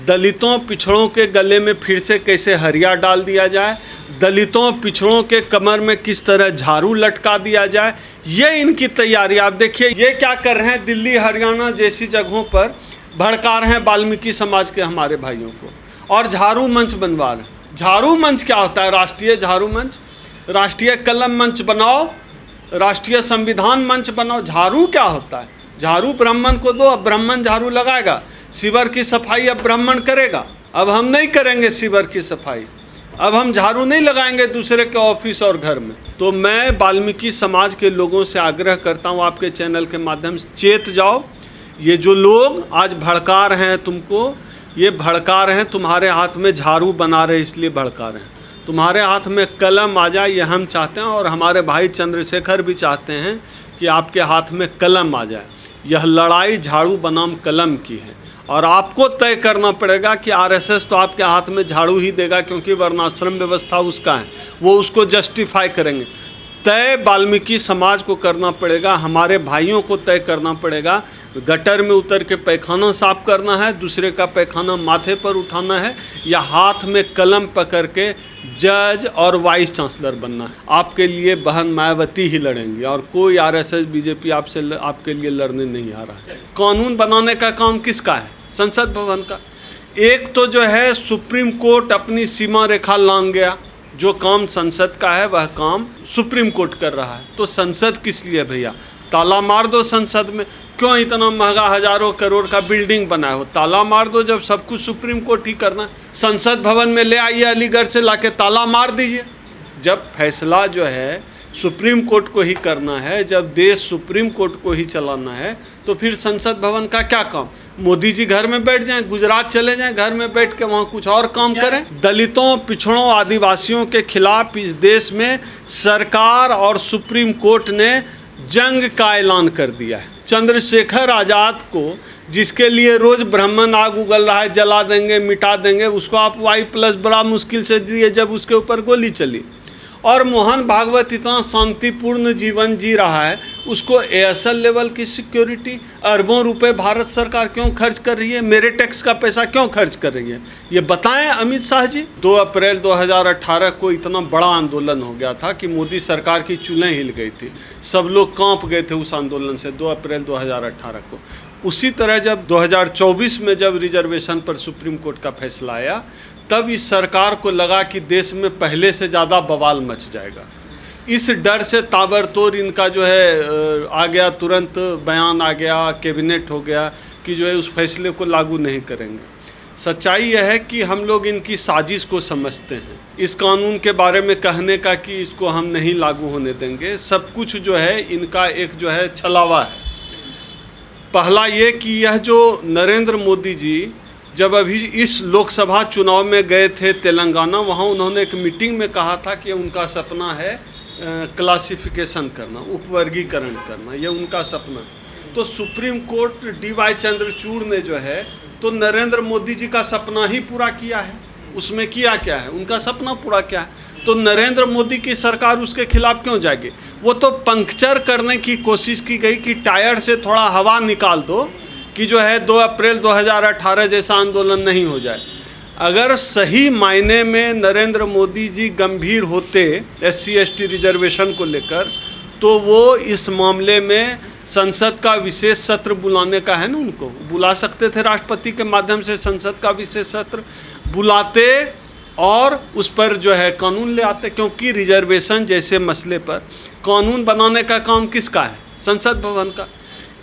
दलितों पिछड़ों के गले में फिर से कैसे हरिया डाल दिया जाए, दलितों पिछड़ों के कमर में किस तरह झाड़ू लटका दिया जाए, ये इनकी तैयारी। आप देखिए ये क्या कर रहे हैं, दिल्ली हरियाणा जैसी जगहों पर भड़का रहे हैं वाल्मीकि समाज के हमारे भाइयों को और झाड़ू मंच बनवा रहे हैं। झाड़ू मंच क्या होता है? राष्ट्रीय झाड़ू मंच, राष्ट्रीय कलम मंच बनाओ, राष्ट्रीय संविधान मंच बनाओ। झाड़ू क्या होता है? झाड़ू ब्राह्मण को दो, अब ब्राह्मण झाड़ू लगाएगा। शिविर की सफाई अब ब्राह्मण करेगा, अब हम नहीं करेंगे शिविर की सफाई, अब हम झाड़ू नहीं लगाएंगे दूसरे के ऑफिस और घर में। तो मैं वाल्मीकि समाज के लोगों से आग्रह करता हूँ, आपके चैनल के माध्यम से चेत जाओ। ये जो लोग आज भड़का रहे हैं तुमको, ये भड़का रहे हैं, तुम्हारे हाथ में झाड़ू बना रहे इसलिए भड़का रहे हैं, तुम्हारे हाथ में कलम आ जाए ये हम चाहते हैं और हमारे भाई चंद्रशेखर भी चाहते हैं कि आपके हाथ में कलम आ जाए। यह लड़ाई झाड़ू बनाम कलम की है और आपको तय करना पड़ेगा कि आरएसएस तो आपके हाथ में झाड़ू ही देगा क्योंकि वर्णाश्रम व्यवस्था उसका है, वो उसको जस्टिफाई करेंगे। तय वाल्मीकि समाज को करना पड़ेगा, हमारे भाइयों को तय करना पड़ेगा। गटर में उतर के पैखाना साफ करना है, दूसरे का पैखाना माथे पर उठाना है, या हाथ में कलम पकड़ के जज और वाइस चांसलर बनना है। आपके लिए बहन मायावती ही लड़ेंगी और कोई आरएसएस बीजेपी आपके लिए लड़ने नहीं आ रहा है। कानून बनाने का काम किसका है? संसद भवन का। एक तो जो है सुप्रीम कोर्ट अपनी सीमा रेखा लांघ गया, जो काम संसद का है वह काम सुप्रीम कोर्ट कर रहा है। तो संसद किस लिए भैया? ताला मार दो संसद में। क्यों इतना महंगा हजारों करोड़ का बिल्डिंग बनाए हो? ताला मार दो, जब सब कुछ सुप्रीम कोर्ट ही करना है। संसद भवन में ले आइए, अलीगढ़ से लाके ताला मार दीजिए। जब फैसला जो है सुप्रीम कोर्ट को ही करना है, जब देश सुप्रीम कोर्ट को ही चलाना है, तो फिर संसद भवन का क्या काम? मोदी जी घर में बैठ जाएं, गुजरात चले जाएं, घर में बैठ के वहाँ कुछ और काम करें। दलितों पिछड़ों आदिवासियों के खिलाफ इस देश में सरकार और सुप्रीम कोर्ट ने जंग का ऐलान कर दिया है। चंद्रशेखर आज़ाद को, जिसके लिए रोज ब्राह्मण आग उगल रहा है, जला देंगे मिटा देंगे, उसको आप Y+ बड़ा मुश्किल से दिए जब उसके ऊपर गोली चली। और मोहन भागवत इतना शांतिपूर्ण जीवन जी रहा है, उसको ASL लेवल की सिक्योरिटी अरबों रुपए भारत सरकार क्यों खर्च कर रही है? मेरे टैक्स का पैसा क्यों खर्च कर रही है? ये बताएं अमित शाह जी। 2 अप्रैल 2018 को इतना बड़ा आंदोलन हो गया था कि मोदी सरकार की चूल्हें हिल गई थी, सब लोग कांप गए थे उस आंदोलन से 2 अप्रैल 2018 को। उसी तरह जब 2024 में जब रिजर्वेशन पर सुप्रीम कोर्ट का फैसला आया, तब इस सरकार को लगा कि देश में पहले से ज़्यादा बवाल मच जाएगा। इस डर से ताबड़तोड़ इनका जो है आ गया, तुरंत बयान आ गया, कैबिनेट हो गया कि जो है उस फैसले को लागू नहीं करेंगे। सच्चाई यह है कि हम लोग इनकी साजिश को समझते हैं, इस कानून के बारे में कहने का कि इसको हम नहीं लागू होने देंगे। सब कुछ जो है इनका एक जो है छलावा है। पहला ये कि यह जो नरेंद्र मोदी जी जब अभी इस लोकसभा चुनाव में गए थे तेलंगाना, वहाँ उन्होंने एक मीटिंग में कहा था कि उनका सपना है क्लासिफिकेशन करना, उपवर्गीकरण करना, ये उनका सपना। तो सुप्रीम कोर्ट DY चंद्रचूड़ ने जो है तो नरेंद्र मोदी जी का सपना ही पूरा किया है। उसमें किया क्या है? उनका सपना पूरा क्या है? तो नरेंद्र मोदी की सरकार उसके खिलाफ क्यों जाएगी? वो तो पंक्चर करने की कोशिश की गई कि टायर से थोड़ा हवा निकाल दो कि जो है 2 अप्रैल 2018 जैसा आंदोलन नहीं हो जाए। अगर सही मायने में नरेंद्र मोदी जी गंभीर होते SC ST रिजर्वेशन को लेकर, तो वो इस मामले में संसद का विशेष सत्र बुलाने का है ना, उनको बुला सकते थे, राष्ट्रपति के माध्यम से संसद का विशेष सत्र बुलाते और उस पर जो है कानून ले आते। क्योंकि रिजर्वेशन जैसे मसले पर कानून बनाने का काम किसका है? संसद भवन का।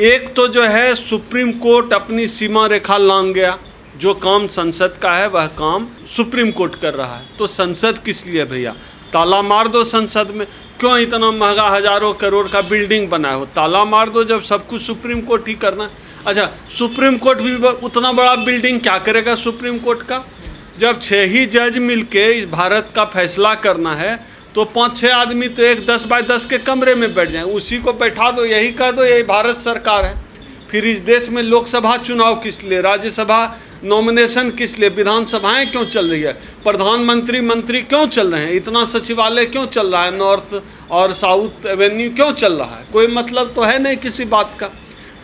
एक तो जो है सुप्रीम कोर्ट अपनी सीमा रेखा लांघ गया, जो काम संसद का है वह काम सुप्रीम कोर्ट कर रहा है। तो संसद किस लिए भैया? ताला मार दो संसद में। क्यों इतना महंगा हजारों करोड़ का बिल्डिंग बनाए हो? ताला मार दो, जब सब कुछ सुप्रीम कोर्ट ही करना है। अच्छा, सुप्रीम कोर्ट भी उतना बड़ा बिल्डिंग क्या करेगा सुप्रीम कोर्ट का? जब 6 ही जज मिलके इस भारत का फैसला करना है तो 5-6 आदमी तो एक 10 बाय 10 के कमरे में बैठ जाएं, उसी को बैठा दो, यही कह दो यही भारत सरकार है। फिर इस देश में लोकसभा चुनाव किस लिए? राज्यसभा नॉमिनेशन किस लिए? विधानसभाएं क्यों चल रही है? प्रधानमंत्री मंत्री क्यों चल रहे हैं? इतना सचिवालय क्यों चल रहा है? नॉर्थ और साउथ एवेन्यू क्यों चल रहा है? कोई मतलब तो है नहीं किसी बात का।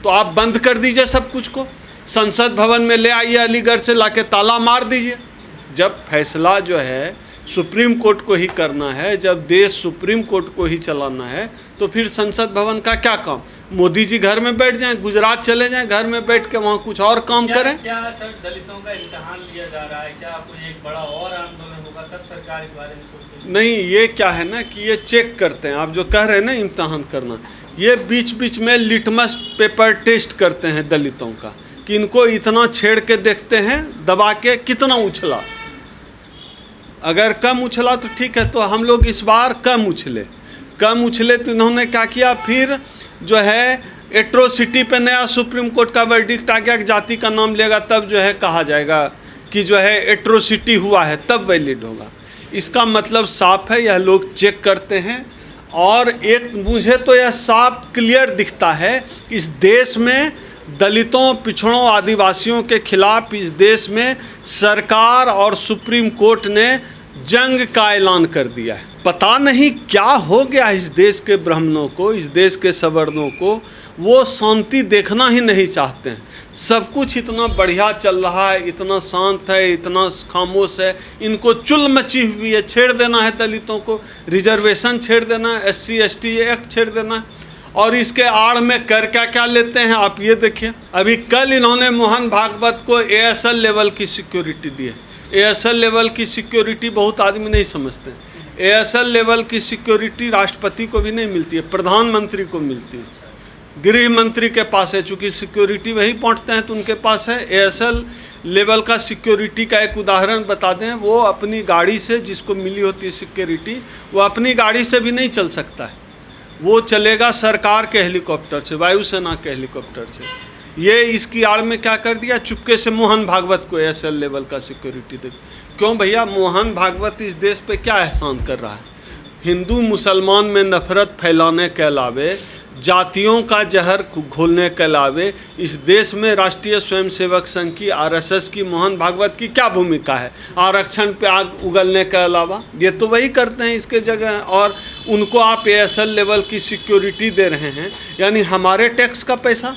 तो आप बंद कर दीजिए सब कुछ को। संसद भवन में ले आइए, अलीगढ़ से लाके ताला मार दीजिए। जब फैसला जो है सुप्रीम कोर्ट को ही करना है, जब देश सुप्रीम कोर्ट को ही चलाना है, तो फिर संसद भवन का क्या काम? मोदी जी घर में बैठ जाएं, गुजरात चले जाएं, घर में बैठ के वहाँ कुछ और काम करें। क्या सर दलितों का इम्तिहान लिया जा रहा है? क्या कोई एक बड़ा और आंदोलन होगा तब सरकार इस बारे में सोचेगी? नहीं, ये क्या है ना कि ये चेक करते हैं, आप जो कह रहे हैं ना इम्तिहान करना, ये बीच बीच में लिटमस पेपर टेस्ट करते हैं दलितों का, कि इनको इतना छेड़ के देखते हैं, दबा के कितना उछला। अगर कम उछला तो ठीक है, तो हम लोग इस बार कम उछले तो इन्होंने क्या किया, फिर जो है एट्रोसिटी पे नया सुप्रीम कोर्ट का वर्डिक्ट आ गया कि जाति का नाम लेगा तब जो है कहा जाएगा कि जो है एट्रोसिटी हुआ है, तब वैलिड होगा। इसका मतलब साफ है, यह लोग चेक करते हैं। और एक मुझे तो यह साफ क्लियर दिखता है कि इस देश में दलितों, पिछड़ों, आदिवासियों के खिलाफ इस देश में सरकार और सुप्रीम कोर्ट ने जंग का ऐलान कर दिया है। पता नहीं क्या हो गया इस देश के ब्राह्मणों को, इस देश के सवर्णों को, वो शांति देखना ही नहीं चाहते हैं। सब कुछ इतना बढ़िया चल रहा है, इतना शांत है, इतना खामोश है, इनको चुल मची हुई है। छेड़ देना है दलितों को, रिजर्वेशन छेड़ देना है, SC ST एक्ट छेड़ देना है, और इसके आड़ में कर क्या क्या लेते हैं आप ये देखिए। अभी कल इन्होंने मोहन भागवत को ASL लेवल की सिक्योरिटी दी है। ASL लेवल की सिक्योरिटी बहुत आदमी नहीं समझते हैं। ASL लेवल की सिक्योरिटी राष्ट्रपति को भी नहीं मिलती है, प्रधानमंत्री को मिलती है, गृह मंत्री के पास है। चूँकि सिक्योरिटी वही बांटते हैं तो उनके पास है। ASL लेवल का सिक्योरिटी का एक उदाहरण बता दें, वो अपनी गाड़ी से, जिसको मिली होती है सिक्योरिटी, वो अपनी गाड़ी से भी नहीं चल सकता है, वो चलेगा सरकार के हेलीकॉप्टर से, वायुसेना के हेलीकॉप्टर से। ये इसकी आड़ में क्या कर दिया, चुपके से मोहन भागवत को ASL लेवल का सिक्योरिटी दे। क्यों भैया? मोहन भागवत इस देश पे क्या एहसान कर रहा है? हिंदू मुसलमान में नफरत फैलाने के अलावे, जातियों का जहर घोलने के अलावे इस देश में राष्ट्रीय स्वयंसेवक संघ की, RSS की, मोहन भागवत की क्या भूमिका है? आरक्षण पे आग उगलने के अलावा ये तो वही करते हैं इसके जगह, और उनको आप ASL लेवल की सिक्योरिटी दे रहे हैं। यानी हमारे टैक्स का पैसा।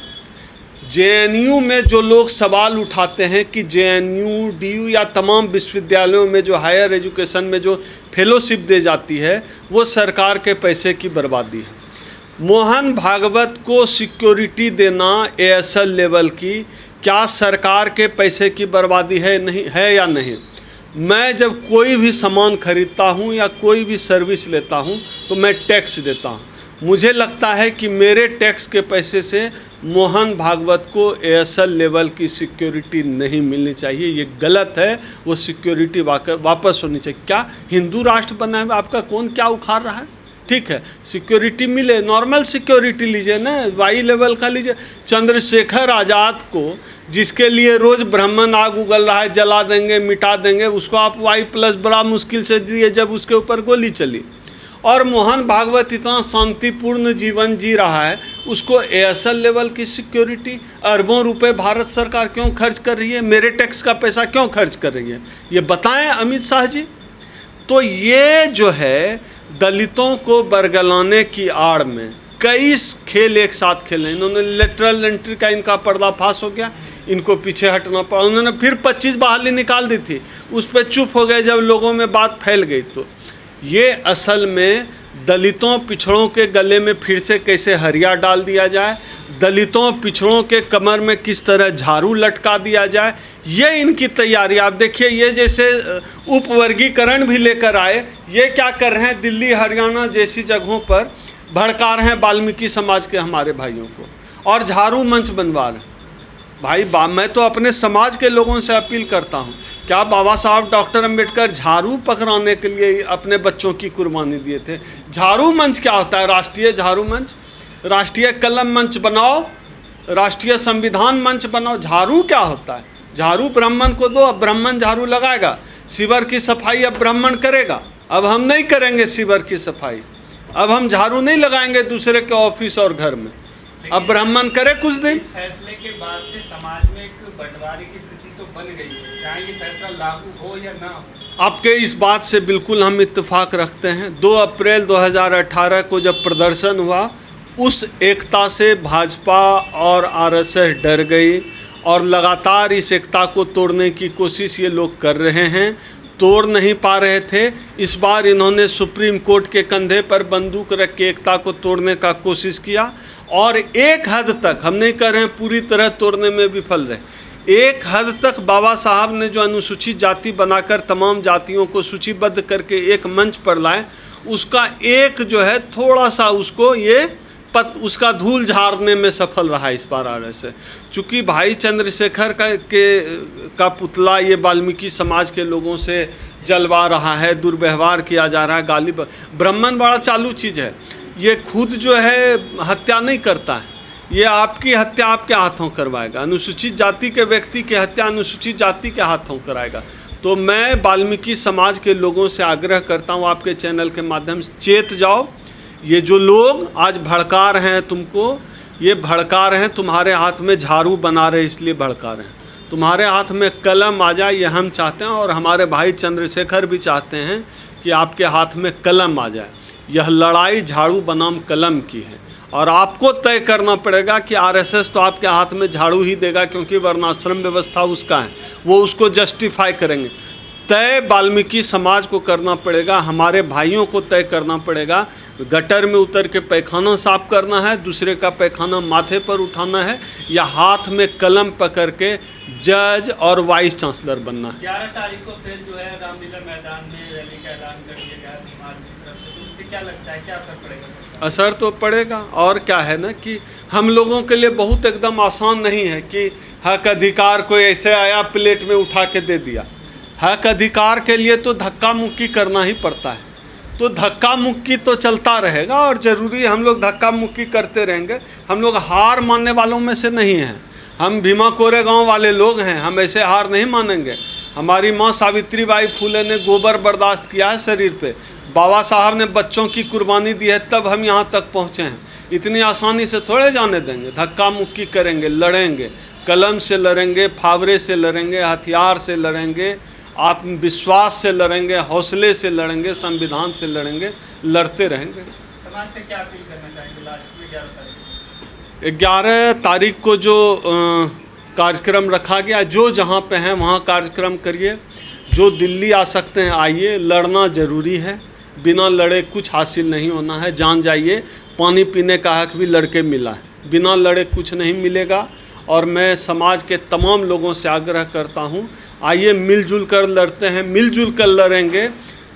JNU में जो लोग सवाल उठाते हैं कि JNU, DU या तमाम विश्वविद्यालयों में जो हायर एजुकेशन में जो फेलोशिप दे जाती है, वो सरकार के पैसे की बर्बादी है। मोहन भागवत को सिक्योरिटी देना ASL लेवल की, क्या सरकार के पैसे की बर्बादी है? नहीं है या नहीं? मैं जब कोई भी सामान खरीदता हूँ या कोई भी सर्विस लेता हूँ तो मैं टैक्स देता हूँ। मुझे लगता है कि मेरे टैक्स के पैसे से मोहन भागवत को ASL लेवल की सिक्योरिटी नहीं मिलनी चाहिए। ये गलत है, वो सिक्योरिटी वापस होनी चाहिए। क्या हिंदू राष्ट्र बना है, आपका कौन क्या उखाड़ रहा है? ठीक है, सिक्योरिटी मिले, नॉर्मल सिक्योरिटी लीजिए ना, वाई लेवल का लीजिए। चंद्रशेखर आज़ाद को, जिसके लिए रोज़ ब्राह्मण आग उगल रहा है, जला देंगे, मिटा देंगे, उसको आप Y+ बड़ा मुश्किल से दिए जब उसके ऊपर गोली चली। और मोहन भागवत इतना शांतिपूर्ण जीवन जी रहा है, उसको ASL लेवल की सिक्योरिटी अरबों रुपए भारत सरकार क्यों खर्च कर रही है? मेरे टैक्स का पैसा क्यों खर्च कर रही है? ये बताएं अमित शाह जी। तो ये जो है दलितों को बरगलाने की आड़ में कई खेल एक साथ खेले। इन्होंने लेटरल एंट्री का इनका पर्दाफाश हो गया, इनको पीछे हटना पड़ा। उन्होंने फिर 25 बहाली निकाल दी थी, उस पर चुप हो गए जब लोगों में बात फैल गई। तो ये असल में दलितों, पिछड़ों के गले में फिर से कैसे हरिया डाल दिया जाए, दलितों, पिछड़ों के कमर में किस तरह झाड़ू लटका दिया जाए, ये इनकी तैयारी। आप देखिए, ये जैसे उपवर्गीकरण भी लेकर आए, ये क्या कर रहे हैं, दिल्ली, हरियाणा जैसी जगहों पर भड़का रहे हैं वाल्मीकि समाज के हमारे भाइयों को, और झाड़ू मंच बनवा रहे हैं। भाई मैं तो अपने समाज के लोगों से अपील करता हूँ, क्या बाबा साहब डॉक्टर अंबेडकर झाड़ू पकड़ाने के लिए अपने बच्चों की कुर्बानी दिए थे? झाड़ू मंच क्या होता है? राष्ट्रीय झाड़ू मंच, राष्ट्रीय कलम मंच बनाओ, राष्ट्रीय संविधान मंच बनाओ। झाड़ू क्या होता है? झाड़ू ब्राह्मण को दो, अब ब्राह्मण झाड़ू लगाएगा। शिविर की सफाई अब ब्राह्मण करेगा, अब हम नहीं करेंगे शिविर की सफाई, अब हम झाड़ू नहीं लगाएंगे दूसरे के ऑफिस और घर में, अब ब्राह्मण करे कुछ दिन। इस फैसले के बाद से समाज में एक बंटवारे की स्थिति तो बन गई है, चाहे ये फैसला लागू हो या ना हो। आपके इस बात से बिल्कुल हम इत्तेफाक रखते हैं। 2 अप्रैल 2018 को जब प्रदर्शन हुआ, उस एकता से भाजपा और RSS डर गई और लगातार इस एकता को तोड़ने की कोशिश ये लोग कर रहे हैं। तोड़ नहीं पा रहे थे। इस बार इन्होंने सुप्रीम कोर्ट के कंधे पर बंदूक रख के एकता को तोड़ने का कोशिश किया और एक हद तक, हम नहीं कह रहे हैं पूरी तरह तोड़ने में विफल रहे, एक हद तक बाबा साहब ने जो अनुसूचित जाति बनाकर तमाम जातियों को सूचीबद्ध करके एक मंच पर लाए, उसका एक जो है थोड़ा सा उसको ये उसका धूल झाड़ने में सफल रहा इस बार आरएसएस। चूँकि भाई चंद्रशेखर का पुतला ये वाल्मीकि समाज के लोगों से जलवा रहा है, दुर्व्यवहार किया जा रहा है, गाली ब्राह्मण बड़ा चालू चीज़ है। ये खुद जो है हत्या नहीं करता है, ये आपकी हत्या आपके हाथों करवाएगा। अनुसूचित जाति के व्यक्ति की हत्या अनुसूचित जाति के हाथों कराएगा। तो मैं वाल्मीकि समाज के लोगों से आग्रह करता हूँ, आपके चैनल के माध्यम से चेत जाओ। ये जो लोग आज भड़का रहे हैं तुमको, ये भड़का रहे हैं, तुम्हारे हाथ में झाड़ू बना रहे इसलिए भड़का रहे हैं। तुम्हारे हाथ में कलम आ जाए, ये हम चाहते हैं और हमारे भाई चंद्रशेखर भी चाहते हैं कि आपके हाथ में कलम आ जाए। यह लड़ाई झाड़ू बनाम कलम की है और आपको तय करना पड़ेगा कि आरएसएस तो आपके हाथ में झाड़ू ही देगा, क्योंकि वर्णाश्रम व्यवस्था उसका है, वो उसको जस्टिफाई करेंगे। तय वाल्मीकि समाज को करना पड़ेगा, हमारे भाइयों को तय करना पड़ेगा। गटर में उतर के पैखाना साफ करना है, दूसरे का पैखाना माथे पर उठाना है, या हाथ में कलम पकड़ के जज और वाइस चांसलर बनना है। 11 तारीख को फिर जो है रामलीला मैदान में रैली का ऐलान कर दिया गया भीम आर्मी की तरफ से, तो उससे क्या लगता है, क्या असर पड़ेगा? असर तो पड़ेगा, और क्या है ना कि हम लोगों के लिए बहुत एकदम आसान नहीं है कि हक अधिकार कोई ऐसे आया प्लेट में उठा के दे दिया। हक अधिकार के लिए तो धक्का मुक्की करना ही पड़ता है। तो धक्का मुक्की तो चलता रहेगा और ज़रूरी हम लोग धक्का मुक्की करते रहेंगे। हम लोग हार मानने वालों में से नहीं हैं। हम भीमा कोरेगांव वाले लोग हैं, हम ऐसे हार नहीं मानेंगे। हमारी माँ सावित्रीबाई फुले ने गोबर बर्दाश्त किया है शरीर पे, बाबा साहब ने बच्चों की कुर्बानी दी है, तब हम यहाँ तक पहुँचे हैं। इतनी आसानी से थोड़े जाने देंगे। धक्का मुक्की करेंगे, लड़ेंगे, कलम से लड़ेंगे, फावरे से लड़ेंगे, हथियार से लड़ेंगे, आत्मविश्वास से लड़ेंगे, हौसले से लड़ेंगे, संविधान से लड़ेंगे, लड़ते रहेंगे। समाज से क्या अपील करना चाहेंगे लास्ट में 11 तारीख? 11 तारीख को जो कार्यक्रम रखा गया, जो जहाँ पे हैं वहाँ कार्यक्रम करिए। जो दिल्ली आ सकते हैं आइए, लड़ना ज़रूरी है, बिना लड़े कुछ हासिल नहीं होना है। जान जाइए, पानी पीने का हक भी लड़के मिला है, बिना लड़े कुछ नहीं मिलेगा। और मैं समाज के तमाम लोगों से आग्रह करता हूँ, आइए मिलजुल कर लड़ते हैं, मिलजुल कर लड़ेंगे।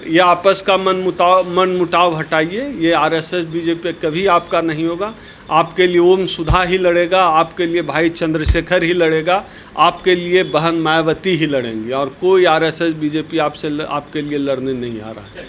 ये आपस का मन मुटाव हटाइए। ये आरएसएस बीजेपी कभी आपका नहीं होगा। आपके लिए ओम सुधा ही लड़ेगा, आपके लिए भाई चंद्रशेखर ही लड़ेगा, आपके लिए बहन मायावती ही लड़ेंगी, और कोई आरएसएस बीजेपी आपके लिए लड़ने नहीं आ रहा है।